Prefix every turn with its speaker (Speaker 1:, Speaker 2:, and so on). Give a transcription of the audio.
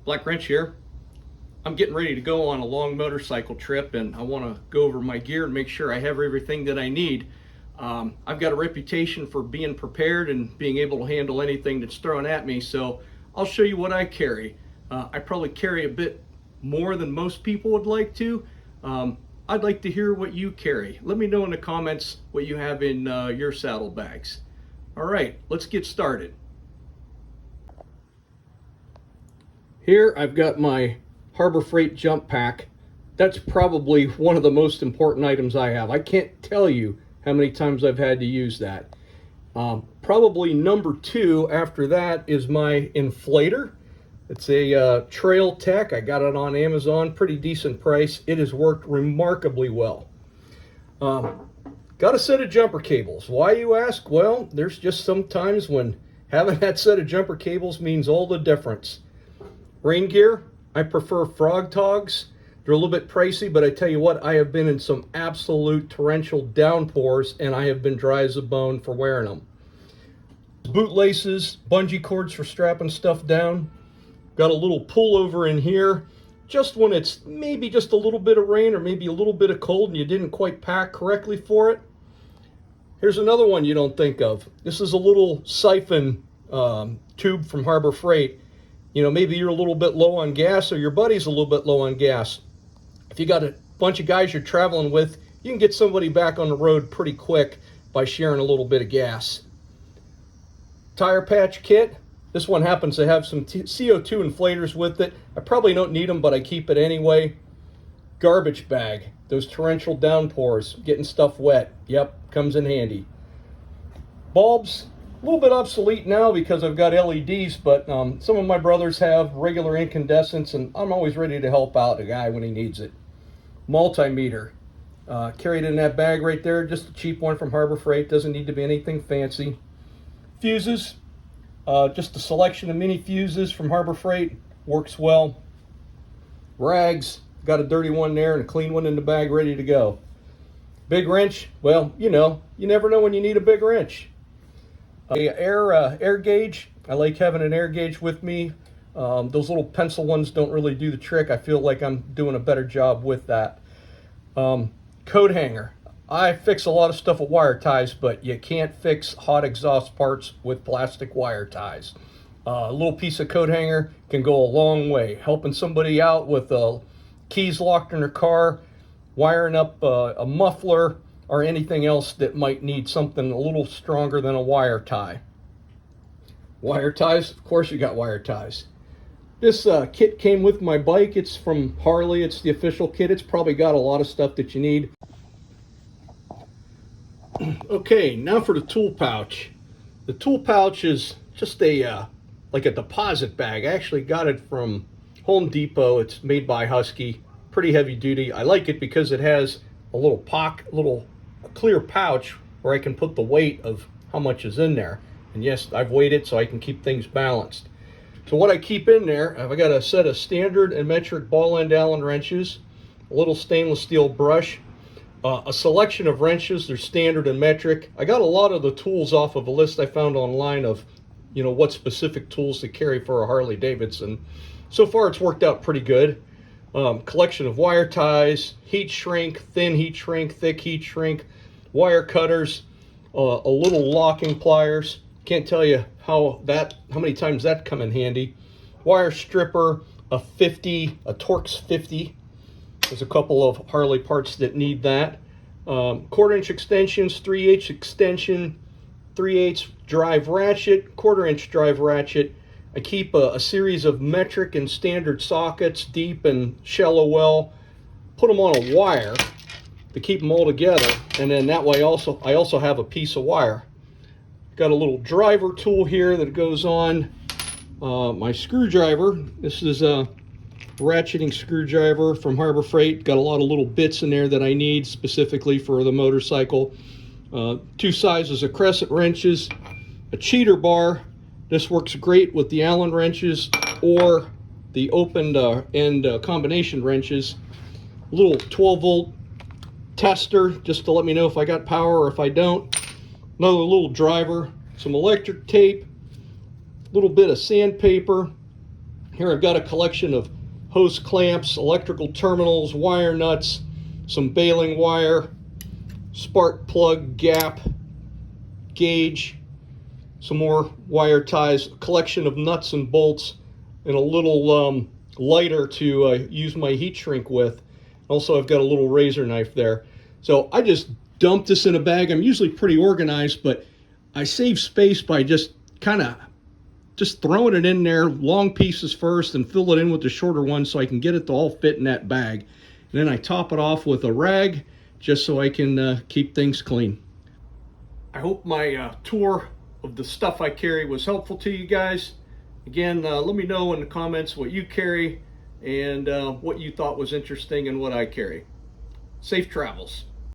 Speaker 1: Black Wrench here. I'm getting ready to go on a long motorcycle trip, and I want to go over my gear and make sure I have everything that I need. I've got a reputation for being prepared and being able to handle anything that's thrown at me, so I'll show you what I carry. I probably carry a bit more than most people would like to. I'd like to hear what you carry. Let me know in the comments what you have in your saddlebags. All right, let's get started. Here I've got my Harbor Freight jump pack. That's probably one of the most important items I have. I can't tell you how many times I've had to use that. Probably number two after that is my inflator. It's a Trail Tech. I got it on Amazon, pretty decent price. It has worked remarkably well. Got a set of jumper cables. Why, you ask? Well, there's just some times when having that set of jumper cables means all the difference. Rain gear, I prefer Frog Togs. They're a little bit pricey, but I tell you what, I have been in some absolute torrential downpours, and I have been dry as a bone for wearing them. Boot laces, bungee cords for strapping stuff down. Got a little pullover in here, just when it's maybe just a little bit of rain or maybe a little bit of cold and you didn't quite pack correctly for it. Here's another one you don't think of. This is a little siphon tube from Harbor Freight. You know, maybe you're a little bit low on gas or your buddy's a little bit low on gas. If you got a bunch of guys you're traveling with, you can get somebody back on the road pretty quick by sharing a little bit of gas. Tire patch kit. This one happens to have some CO2 inflators with it. I probably don't need them, but I keep it anyway. Garbage bag. Those torrential downpours, getting stuff wet. Yep, comes in handy. Bulbs. A little bit obsolete now because I've got LEDs, but some of my brothers have regular incandescents, and I'm always ready to help out a guy when he needs it. Multimeter. Carried in that bag right there, just a cheap one from Harbor Freight. Doesn't need to be anything fancy. Fuses. Just a selection of mini fuses from Harbor Freight. Works well. Rags. Got a dirty one there and a clean one in the bag ready to go. Big wrench. Well, you know, you never know when you need a big wrench. Air gauge. I like having an air gauge with me. Those little pencil ones don't really do the trick. I feel like I'm doing a better job with that. Coat hanger. I fix a lot of stuff with wire ties, but you can't fix hot exhaust parts with plastic wire ties. A little piece of coat hanger can go a long way. Helping somebody out with keys locked in their car, wiring up a muffler, or anything else that might need something a little stronger than a wire tie. Wire ties, of course you got wire ties. This kit came with my bike. It's from Harley. It's the official kit. It's probably got a lot of stuff that you need. Okay, now for the tool pouch. The tool pouch is just a like a deposit bag. I actually got it from Home Depot. It's made by Husky. Pretty heavy duty. I like it because it has a little clear pouch where I can put the weight of how much is in there. And yes, I've weighed it so I can keep things balanced. So what I keep in there, I've got a set of standard and metric ball end Allen wrenches, a little stainless steel brush, a selection of wrenches. They're standard and metric. I got a lot of the tools off of a list I found online of, you know, what specific tools to carry for a Harley Davidson. So far it's worked out pretty good. Collection of wire ties, heat shrink, thin heat shrink, thick heat shrink, wire cutters, a little locking pliers. Can't tell you how many times that come in handy. Wire stripper, a Torx 50. There's a couple of Harley parts that need that. 1/4 inch extensions, 3/8 extension, 3/8 drive ratchet, 1/4 inch drive ratchet. I keep a series of metric and standard sockets, deep and shallow well. Put them on a wire to keep them all together, and then that way I also have a piece of wire. Got a little driver tool here that goes on my screwdriver. This is a ratcheting screwdriver from Harbor Freight. Got a lot of little bits in there that I need specifically for the motorcycle. 2 sizes of crescent wrenches, a cheater bar. This works great with the Allen wrenches or the opened end combination wrenches. A little 12-volt tester just to let me know if I got power or if I don't. Another little driver, some electric tape, a little bit of sandpaper, Here I've got a collection of hose clamps, electrical terminals, wire nuts, some baling wire, spark plug, gap, gauge, some more wire ties, a collection of nuts and bolts, and a little lighter to use my heat shrink with. Also, I've got a little razor knife there. So I just dumped this in a bag. I'm usually pretty organized, but I save space by just kind of throwing it in there, long pieces first, and fill it in with the shorter ones so I can get it to all fit in that bag. And then I top it off with a rag just so I can keep things clean. I hope my tour of the stuff I carry was helpful to you guys. Again, let me know in the comments what you carry and what you thought was interesting and what I carry. Safe travels.